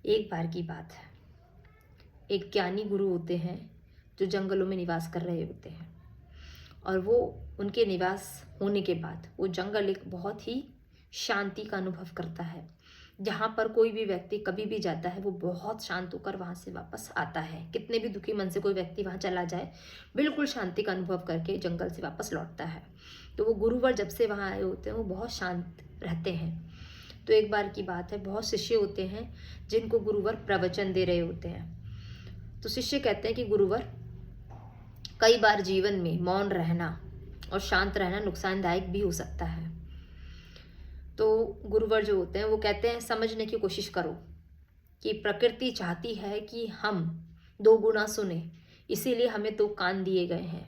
एक बार की बात है, एक ज्ञानी गुरु होते हैं जो जंगलों में निवास कर रहे होते हैं। और वो उनके निवास होने के बाद वो जंगल एक बहुत ही शांति का अनुभव करता है। जहाँ पर कोई भी व्यक्ति कभी भी जाता है वो बहुत शांत होकर वहाँ से वापस आता है। कितने भी दुखी मन से कोई व्यक्ति वहाँ चला जाए, बिल्कुल शांति का अनुभव करके जंगल से वापस लौटता है। तो वो गुरुवर जब से वहाँ आए होते हैं वो बहुत शांत रहते हैं। तो एक बार की बात है, बहुत शिष्य होते हैं जिनको गुरुवर प्रवचन दे रहे होते हैं। तो शिष्य कहते हैं कि गुरुवर, कई बार जीवन में मौन रहना और शांत रहना नुकसानदायक भी हो सकता है। तो गुरुवर जो होते हैं वो कहते हैं, समझने की कोशिश करो कि प्रकृति चाहती है कि हम दो गुना सुने, इसीलिए हमें दो कान दिए गए हैं,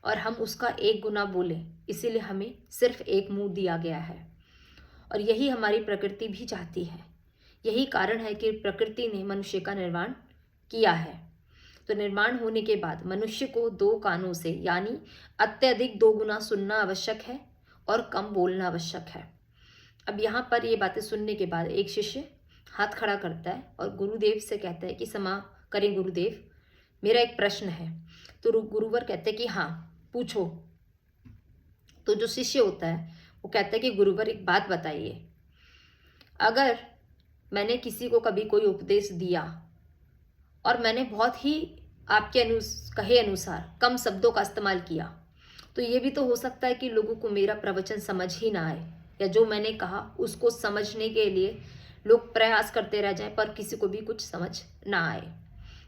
और हम उसका एक गुना बोलें, इसीलिए हमें सिर्फ एक मुंह दिया गया है। और यही हमारी प्रकृति भी चाहती है। यही कारण है कि प्रकृति ने मनुष्य का निर्माण किया है। तो निर्माण होने के बाद मनुष्य को दो कानों से यानी अत्यधिक दो गुना सुनना आवश्यक है और कम बोलना आवश्यक है। अब यहाँ पर ये बातें सुनने के बाद एक शिष्य हाथ खड़ा करता है और गुरुदेव से कहता है कि क्षमा करें गुरुदेव, मेरा एक प्रश्न है। तो गुरुवर कहते हैं कि हाँ पूछो। तो जो शिष्य होता है वो कहता है कि गुरुवर एक बात बताइए, अगर मैंने किसी को कभी कोई उपदेश दिया और मैंने बहुत ही आपके कहे अनुसार कम शब्दों का इस्तेमाल किया, तो ये भी तो हो सकता है कि लोगों को मेरा प्रवचन समझ ही ना आए, या जो मैंने कहा उसको समझने के लिए लोग प्रयास करते रह जाएं पर किसी को भी कुछ समझ ना आए।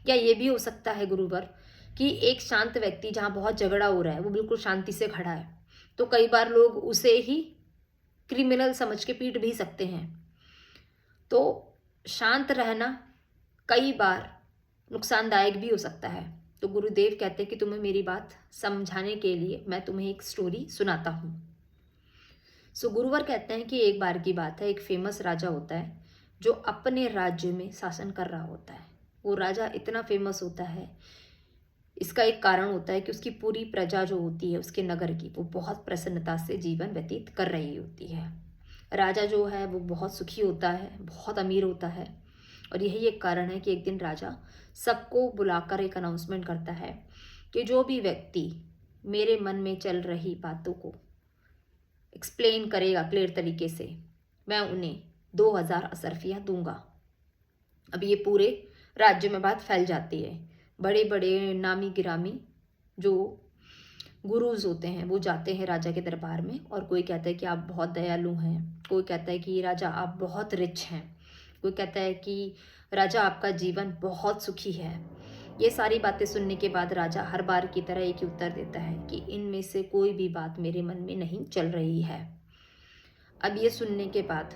या ये भी हो सकता है गुरुवर कि एक शांत व्यक्ति जहाँ बहुत झगड़ा हो रहा है वो बिल्कुल शांति से खड़ा है, तो कई बार लोग उसे ही क्रिमिनल समझ के पीट भी सकते हैं। तो शांत रहना कई बार नुकसानदायक भी हो सकता है। तो गुरुदेव कहते हैं कि तुम्हें मेरी बात समझाने के लिए मैं तुम्हें एक स्टोरी सुनाता हूँ। सो गुरुवर कहते हैं कि एक बार की बात है, एक फेमस राजा होता है जो अपने राज्य में शासन कर रहा होता है। वो राजा इतना फेमस होता है, इसका एक कारण होता है कि उसकी पूरी प्रजा जो होती है उसके नगर की, वो बहुत प्रसन्नता से जीवन व्यतीत कर रही होती है। राजा जो है वो बहुत सुखी होता है, बहुत अमीर होता है। और यही एक कारण है कि एक दिन राजा सबको बुलाकर एक अनाउंसमेंट करता है कि जो भी व्यक्ति मेरे मन में चल रही बातों को एक्सप्लेन करेगा क्लियर तरीके से, मैं उन्हें 2000 असरफियाँ दूंगा। अब ये पूरे राज्य में बात फैल जाती है। बड़े बड़े नामी गिरामी जो गुरुज होते हैं वो जाते हैं राजा के दरबार में, और कोई कहता है कि आप बहुत दयालु हैं, कोई कहता है कि राजा आप बहुत रिच हैं, कोई कहता है कि राजा आपका जीवन बहुत सुखी है। ये सारी बातें सुनने के बाद राजा हर बार की तरह एक ही उत्तर देता है कि इनमें से कोई भी बात मेरे मन में नहीं चल रही है। अब ये सुनने के बाद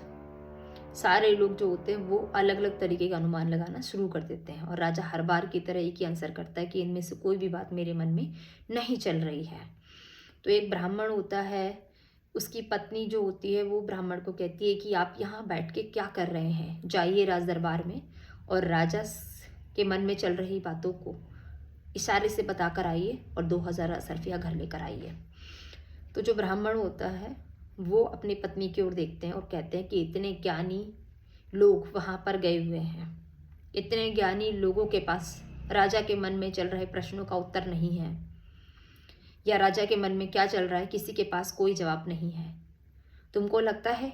सारे लोग जो होते हैं वो अलग अलग तरीके का अनुमान लगाना शुरू कर देते हैं, और राजा हर बार की तरह एक ही आंसर करता है कि इनमें से कोई भी बात मेरे मन में नहीं चल रही है। तो एक ब्राह्मण होता है, उसकी पत्नी जो होती है वो ब्राह्मण को कहती है कि आप यहाँ बैठ के क्या कर रहे हैं, जाइए राज दरबार में और राजा के मन में चल रही बातों को इशारे से बताकर आइए और 2000 असरफिया घर लेकर आइए। तो जो ब्राह्मण होता है वो अपनी पत्नी की ओर देखते हैं और कहते हैं कि इतने ज्ञानी लोग वहाँ पर गए हुए हैं, इतने ज्ञानी लोगों के पास राजा के मन में चल रहे प्रश्नों का उत्तर नहीं है, या राजा के मन में क्या चल रहा है किसी के पास कोई जवाब नहीं है। तुमको लगता है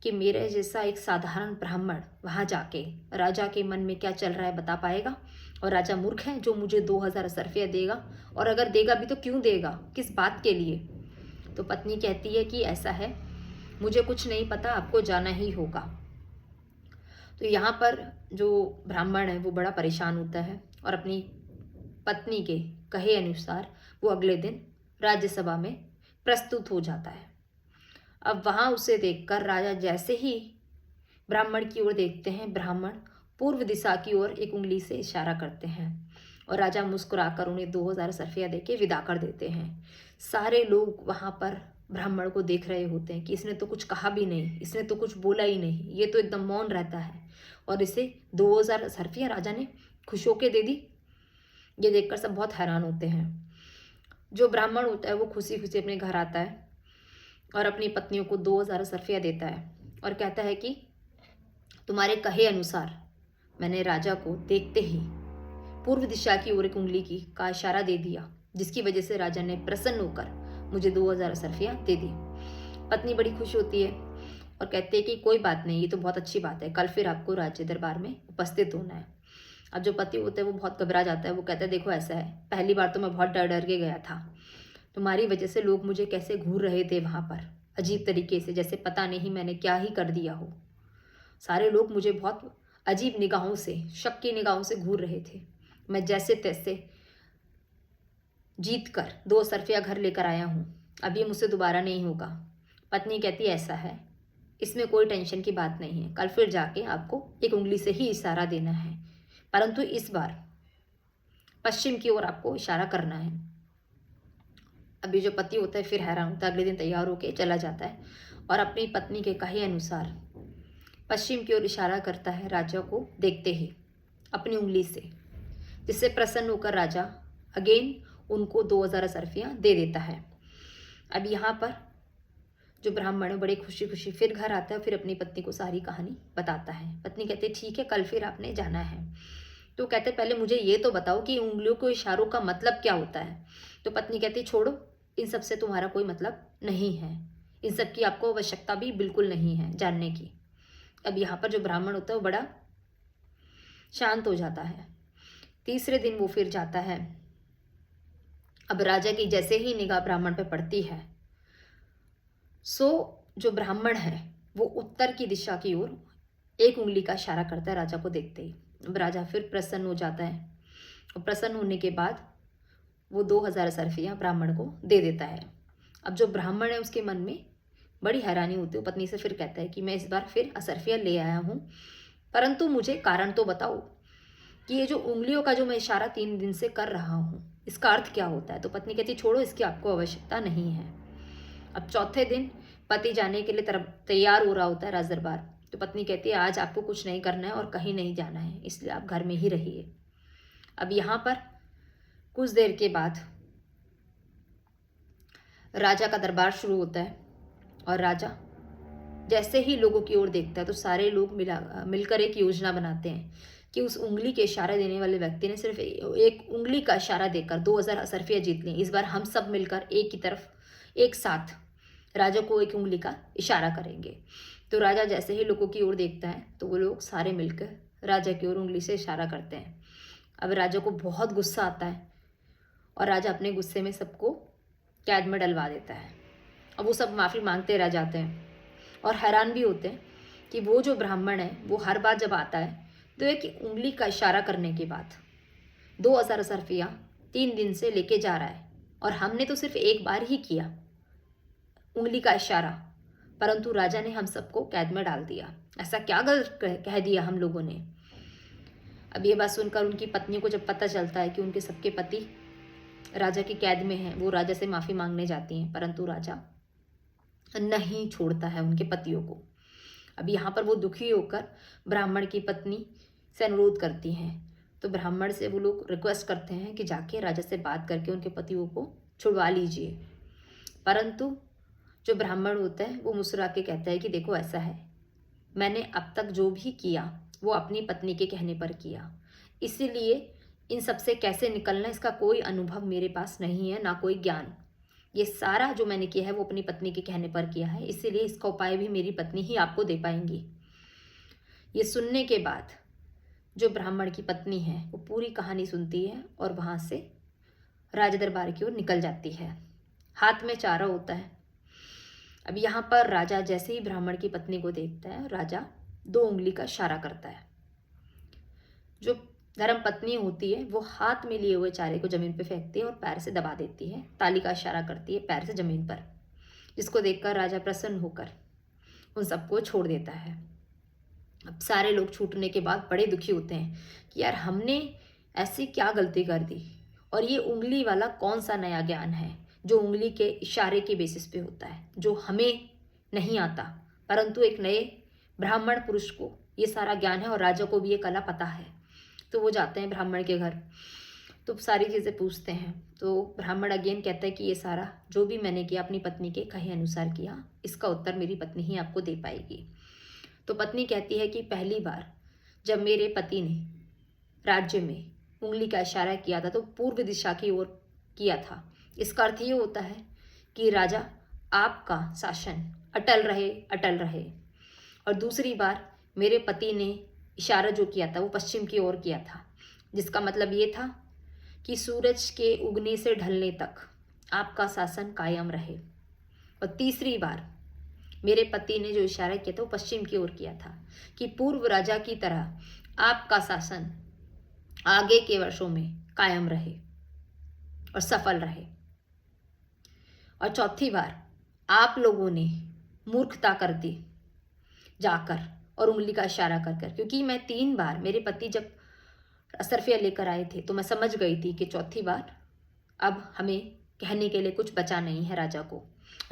कि मेरे जैसा एक साधारण ब्राह्मण वहाँ जाके राजा के मन में क्या चल रहा है बता पाएगा? और राजा मूर्ख है जो मुझे 2000 सरफिया देगा, और अगर देगा भी तो क्यों देगा, किस बात के लिए? तो पत्नी कहती है कि ऐसा है, मुझे कुछ नहीं पता, आपको जाना ही होगा। तो यहाँ पर जो ब्राह्मण है वो बड़ा परेशान होता है और अपनी पत्नी के कहे अनुसार वो अगले दिन राज्यसभा में प्रस्तुत हो जाता है। अब वहाँ उसे देखकर राजा जैसे ही ब्राह्मण की ओर देखते हैं, ब्राह्मण पूर्व दिशा की ओर एक उंगली से इशारा करते हैं और राजा मुस्कुराकर उन्हें 2000 सरफिया देके विदा कर देते हैं। सारे लोग वहाँ पर ब्राह्मण को देख रहे होते हैं कि इसने तो कुछ कहा भी नहीं, इसने तो कुछ बोला ही नहीं, ये तो एकदम मौन रहता है, और इसे 2000 सरफिया राजा ने खुश होके दे दी। ये देखकर सब बहुत हैरान होते हैं। जो ब्राह्मण होता है वो खुशी खुशी अपने घर आता है और अपनी पत्नियों को 2000 सरफिया देता है और कहता है कि तुम्हारे कहे अनुसार मैंने राजा को देखते ही पूर्व दिशा की ओर एक उंगली की का इशारा दे दिया, जिसकी वजह से राजा ने प्रसन्न होकर मुझे 2000 असरफियाँ दे दी। पत्नी बड़ी खुश होती है और कहती है कि कोई बात नहीं, ये तो बहुत अच्छी बात है, कल फिर आपको राज्य दरबार में उपस्थित होना है। अब जो पति होता है वो बहुत घबरा जाता है। वो कहता है देखो ऐसा है, पहली बार तो मैं बहुत डर डर के गया था, तुम्हारी वजह से लोग मुझे कैसे घूर रहे थे वहाँ पर अजीब तरीके से, जैसे पता नहीं मैंने क्या ही कर दिया हो। सारे लोग मुझे बहुत अजीब निगाहों से, शक की निगाहों से घूर रहे थे। मैं जैसे तैसे जीत कर 2 सरफिया घर लेकर आया हूँ, अब ये मुझसे दोबारा नहीं होगा। पत्नी कहती ऐसा है, इसमें कोई टेंशन की बात नहीं है, कल फिर जाके आपको एक उंगली से ही इशारा देना है, परंतु इस बार पश्चिम की ओर आपको इशारा करना है। अभी जो पति होता है फिर हैरान होता है, अगले दिन तैयार होकर चला जाता है और अपनी पत्नी के कहे अनुसार पश्चिम की ओर इशारा करता है राजा को देखते ही अपनी उंगली से, जिससे प्रसन्न होकर राजा अगेन उनको 2000 असरफियाँ दे देता है। अब यहाँ पर जो ब्राह्मण है बड़े खुशी खुशी फिर घर आता है, फिर अपनी पत्नी को सारी कहानी बताता है। पत्नी कहती है ठीक है, कल फिर आपने जाना है। तो कहते पहले मुझे ये तो बताओ कि उंगलियों को इशारों का मतलब क्या होता है। तो पत्नी कहती छोड़ो, इन सब से तुम्हारा कोई मतलब नहीं है, इन सब की आपको आवश्यकता भी बिल्कुल नहीं है जानने की। अब यहाँ पर जो ब्राह्मण होता है वो बड़ा शांत हो जाता है। तीसरे दिन वो फिर जाता है। अब राजा की जैसे ही निगाह ब्राह्मण पे पड़ती है, सो जो ब्राह्मण है वो उत्तर की दिशा की ओर एक उंगली का इशारा करता है राजा को देखते ही। अब राजा फिर प्रसन्न हो जाता है और प्रसन्न होने के बाद वो 2000 असरफियाँ ब्राह्मण को दे देता है। अब जो ब्राह्मण है उसके मन में बड़ी हैरानी होती है। पत्नी से फिर कहता है कि मैं इस बार फिर असरफियाँ ले आया हूँ, परंतु मुझे कारण तो बताओ कि ये जो उंगलियों का जो मैं इशारा 3 दिन से कर रहा हूँ इसका अर्थ क्या होता है। तो पत्नी कहती छोड़ो, इसकी आपको आवश्यकता नहीं है। अब चौथे दिन पति जाने के लिए तैयार हो रहा होता है राजदरबार। तो पत्नी कहती है आज आपको कुछ नहीं करना है और कहीं नहीं जाना है, इसलिए आप घर में ही रहिए। अब यहाँ पर कुछ देर के बाद राजा का दरबार शुरू होता है और राजा जैसे ही लोगों की ओर देखता है तो सारे लोग मिलकर एक योजना बनाते हैं कि उस उंगली के इशारा देने वाले व्यक्ति ने सिर्फ एक उंगली का इशारा देकर 2000 असरफियाँ जीत ली। इस बार हम सब मिलकर एक ही तरफ एक साथ राजा को एक उंगली का इशारा करेंगे। तो राजा जैसे ही लोगों की ओर देखता है तो वो लोग सारे मिलकर राजा की ओर उंगली से इशारा करते हैं। अब राजा को बहुत गुस्सा आता है और राजा अपने गुस्से में सबको कैद में डलवा देता है। अब वो सब माफ़ी मांगते रह जाते हैं और हैरान भी होते हैं कि वो जो ब्राह्मण है वो हर बार जब आता है तो एक उंगली का इशारा करने के बाद 2000 असरफियाँ 3 दिन से लेके जा रहा है और हमने तो सिर्फ एक बार ही किया उंगली का इशारा, परंतु राजा ने हम सबको कैद में डाल दिया। ऐसा क्या गलत कह दिया हम लोगों ने। अब ये बात सुनकर उनकी पत्नी को जब पता चलता है कि उनके सबके पति राजा की कैद में हैं, वो राजा से माफ़ी मांगने जाती हैं, परंतु राजा नहीं छोड़ता है उनके पतियों को। अब यहाँ पर वो दुखी होकर ब्राह्मण की पत्नी से अनुरोध करती हैं। तो ब्राह्मण से वो लोग रिक्वेस्ट करते हैं कि जाके राजा से बात करके उनके पतियों को छुड़वा लीजिए, परंतु जो ब्राह्मण होता है वो मुस्कुरा के कहता है कि देखो ऐसा है, मैंने अब तक जो भी किया वो अपनी पत्नी के कहने पर किया, इसीलिए इन सब से कैसे निकलना इसका कोई अनुभव मेरे पास नहीं है, ना कोई ज्ञान। ये सारा जो मैंने किया है वो अपनी पत्नी के कहने पर किया है, इसीलिए इसका उपाय भी मेरी पत्नी ही आपको दे पाएंगी। ये सुनने के बाद जो ब्राह्मण की पत्नी है वो पूरी कहानी सुनती है और वहाँ से राज दरबार की ओर निकल जाती है। हाथ में चारा होता है। अब यहाँ पर राजा जैसे ही ब्राह्मण की पत्नी को देखता है, राजा 2 उंगली का इशारा करता है। जो धर्म पत्नी होती है वो हाथ में लिए हुए चारे को जमीन पर फेंकती है और पैर से दबा देती है, ताली का इशारा करती है पैर से जमीन पर, जिसको देखकर राजा प्रसन्न होकर उन सबको छोड़ देता है। अब सारे लोग छूटने के बाद बड़े दुखी होते हैं कि यार हमने ऐसी क्या गलती कर दी, और ये उंगली वाला कौन सा नया ज्ञान है जो उंगली के इशारे के बेसिस पे होता है, जो हमें नहीं आता, परंतु एक नए ब्राह्मण पुरुष को ये सारा ज्ञान है और राजा को भी ये कला पता है। तो वो जाते हैं ब्राह्मण के घर, तो सारी चीज़ें पूछते हैं। तो ब्राह्मण अगेन कहता है कि ये सारा जो भी मैंने किया अपनी पत्नी के कहे अनुसार किया, इसका उत्तर मेरी पत्नी ही आपको दे पाएगी। तो पत्नी कहती है कि पहली बार जब मेरे पति ने राज्य में उंगली का इशारा किया था तो पूर्व दिशा की ओर किया था। इसका अर्थ ये होता है कि राजा आपका शासन अटल रहे, अटल रहे। और दूसरी बार मेरे पति ने इशारा जो किया था वो पश्चिम की ओर किया था, जिसका मतलब ये था कि सूरज के उगने से ढलने तक आपका शासन कायम रहे। और तीसरी बार मेरे पति ने जो इशारा किया था वो पश्चिम की ओर किया था कि पूर्व राजा की तरह आपका शासन आगे के वर्षों में कायम रहे और सफल रहे। और चौथी बार आप लोगों ने मूर्खता कर दी जाकर और उंगली का इशारा कर कर, क्योंकि मैं 3 बार मेरे पति जब असरफिया लेकर आए थे तो मैं समझ गई थी कि चौथी बार अब हमें कहने के लिए कुछ बचा नहीं है राजा को,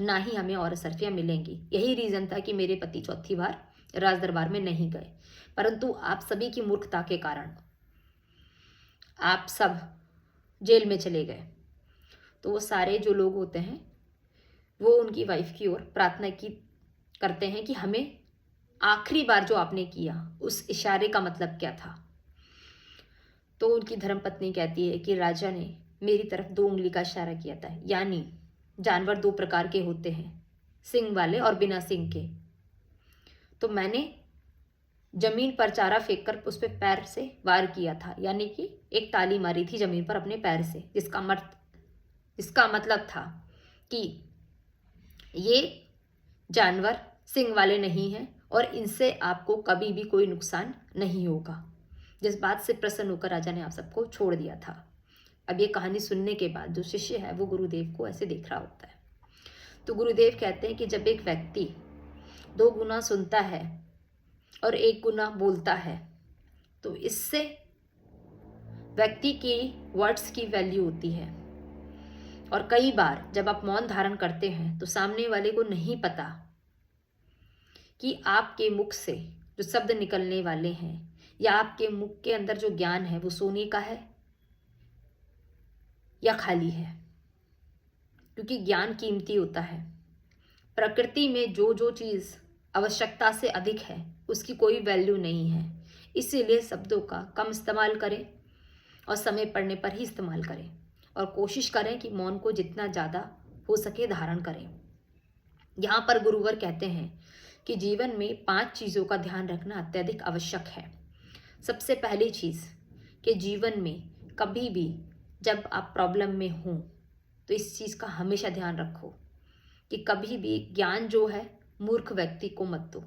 ना ही हमें और असरफिया मिलेंगी। यही रीज़न था कि मेरे पति चौथी बार राज दरबार में नहीं गए। परंतु आप सभी की मूर्खता के कारण आप सब जेल में चले गए। तो वो सारे जो लोग होते हैं वो उनकी वाइफ की ओर प्रार्थना की करते हैं कि हमें आखिरी बार जो आपने किया उस इशारे का मतलब क्या था। तो उनकी धर्मपत्नी कहती है कि राजा ने मेरी तरफ 2 उंगली का इशारा किया था, यानी जानवर 2 प्रकार के होते हैं, सिंग वाले और बिना सिंग के। तो मैंने जमीन पर चारा फेंक कर उस पर पैर से वार किया था, यानी कि एक ताली मारी थी जमीन पर अपने पैर से, इसका मतलब था कि ये जानवर सिंग वाले नहीं हैं और इनसे आपको कभी भी कोई नुकसान नहीं होगा। जिस बात से प्रसन्न होकर राजा ने आप सबको छोड़ दिया था। अब ये कहानी सुनने के बाद जो शिष्य है वो गुरुदेव को ऐसे देख रहा होता है। तो गुरुदेव कहते हैं कि जब एक व्यक्ति 2 गुना सुनता है और 1 गुना बोलता है तो इससे व्यक्ति की वर्ड्स की वैल्यू होती है। और कई बार जब आप मौन धारण करते हैं तो सामने वाले को नहीं पता कि आपके मुख से जो शब्द निकलने वाले हैं या आपके मुख के अंदर जो ज्ञान है वो सोने का है या खाली है, क्योंकि ज्ञान कीमती होता है। प्रकृति में जो जो चीज़ आवश्यकता से अधिक है उसकी कोई वैल्यू नहीं है। इसीलिए शब्दों का कम इस्तेमाल करें और समय पड़ने पर ही इस्तेमाल करें और कोशिश करें कि मौन को जितना ज़्यादा हो सके धारण करें। यहाँ पर गुरुवर कहते हैं कि जीवन में 5 चीज़ों का ध्यान रखना अत्यधिक आवश्यक है। सबसे पहली चीज़ कि जीवन में कभी भी जब आप प्रॉब्लम में हों तो इस चीज़ का हमेशा ध्यान रखो कि कभी भी ज्ञान जो है मूर्ख व्यक्ति को मत दो।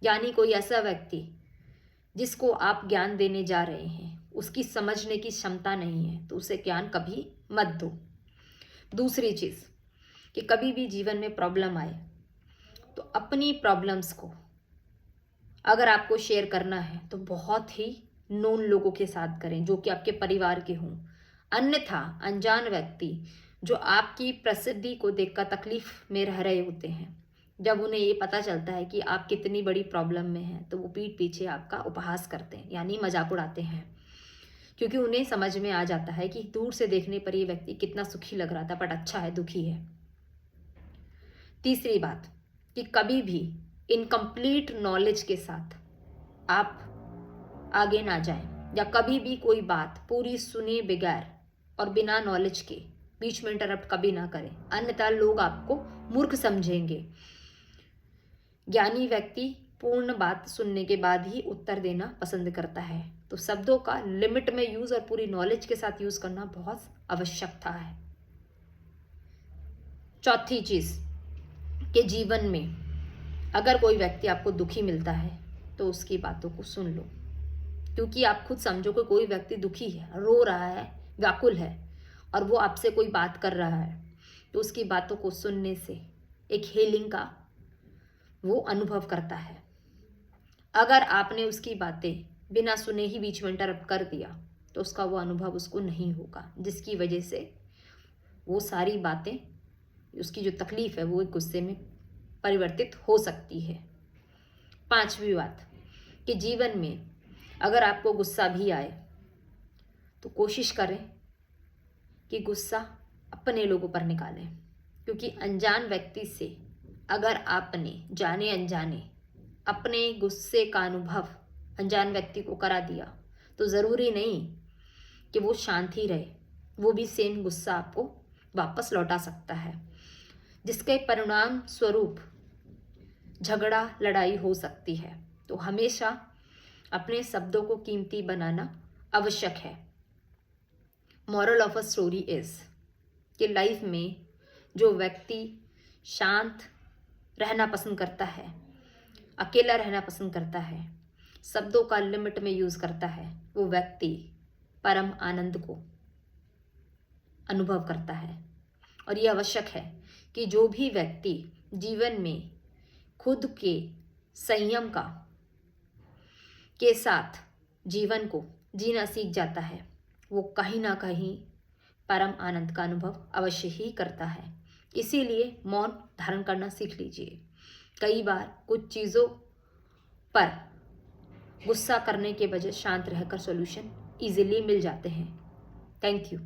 यानी कोई ऐसा व्यक्ति जिसको आप ज्ञान देने जा रहे हैं उसकी समझने की क्षमता नहीं है तो उसे ज्ञान कभी मत दो। दूसरी चीज़ कि कभी भी जीवन में प्रॉब्लम आए तो अपनी प्रॉब्लम्स को अगर आपको शेयर करना है तो बहुत ही नोन लोगों के साथ करें जो कि आपके परिवार के हों। अन्यथा अनजान व्यक्ति जो आपकी प्रसिद्धि को देखकर तकलीफ में रह रहे होते हैं, जब उन्हें ये पता चलता है कि आप कितनी बड़ी प्रॉब्लम में हैं तो वो पीठ पीछे आपका उपहास करते हैं, यानी मजाक उड़ाते हैं, क्योंकि उन्हें समझ में आ जाता है कि दूर से देखने पर ये व्यक्ति कितना सुखी लग रहा था बट अच्छा है, दुखी है। तीसरी बात कि कभी भी इनकम्प्लीट नॉलेज के साथ आप आगे ना जाएं, या कभी भी कोई बात पूरी सुने बगैर और बिना नॉलेज के बीच में इंटरप्ट कभी ना करें, अन्यथा लोग आपको मूर्ख समझेंगे। ज्ञानी व्यक्ति पूर्ण बात सुनने के बाद ही उत्तर देना पसंद करता है। तो शब्दों का लिमिट में यूज और पूरी नॉलेज के साथ यूज करना बहुत आवश्यकता है। चौथी चीज कि जीवन में अगर कोई व्यक्ति आपको दुखी मिलता है तो उसकी बातों को सुन लो, क्योंकि आप खुद समझो कि कोई व्यक्ति दुखी है, रो रहा है, व्याकुल है और वो आपसे कोई बात कर रहा है तो उसकी बातों को सुनने से एक हीलिंग का वो अनुभव करता है। अगर आपने उसकी बातें बिना सुने ही बीच में इंटरप्ट कर दिया तो उसका वो अनुभव उसको नहीं होगा, जिसकी वजह से वो सारी बातें, उसकी जो तकलीफ है वो एक गुस्से में परिवर्तित हो सकती है। 5वीं बात कि जीवन में अगर आपको गुस्सा भी आए तो कोशिश करें कि गुस्सा अपने लोगों पर निकालें, क्योंकि अनजान व्यक्ति से अगर आपने जाने अनजाने अपने गुस्से का अनुभव अनजान व्यक्ति को करा दिया, तो ज़रूरी नहीं कि वो शांत ही रहे, वो भी सेम गुस्सा आपको वापस लौटा सकता है, जिसके परिणाम स्वरूप झगड़ा लड़ाई हो सकती है। तो हमेशा अपने शब्दों को कीमती बनाना आवश्यक है। Moral of a story is कि लाइफ में जो व्यक्ति शांत रहना पसंद करता है, अकेला रहना पसंद करता है, शब्दों का लिमिट में यूज़ करता है, वो व्यक्ति परम आनंद को अनुभव करता है। और ये आवश्यक है कि जो भी व्यक्ति जीवन में खुद के संयम के साथ जीवन को जीना सीख जाता है, वो कहीं ना कहीं परम आनंद का अनुभव अवश्य ही करता है। इसीलिए मौन धारण करना सीख लीजिए। कई बार कुछ चीज़ों पर गुस्सा करने के बजाय शांत रहकर सॉल्यूशन इजीली मिल जाते हैं। Thank you.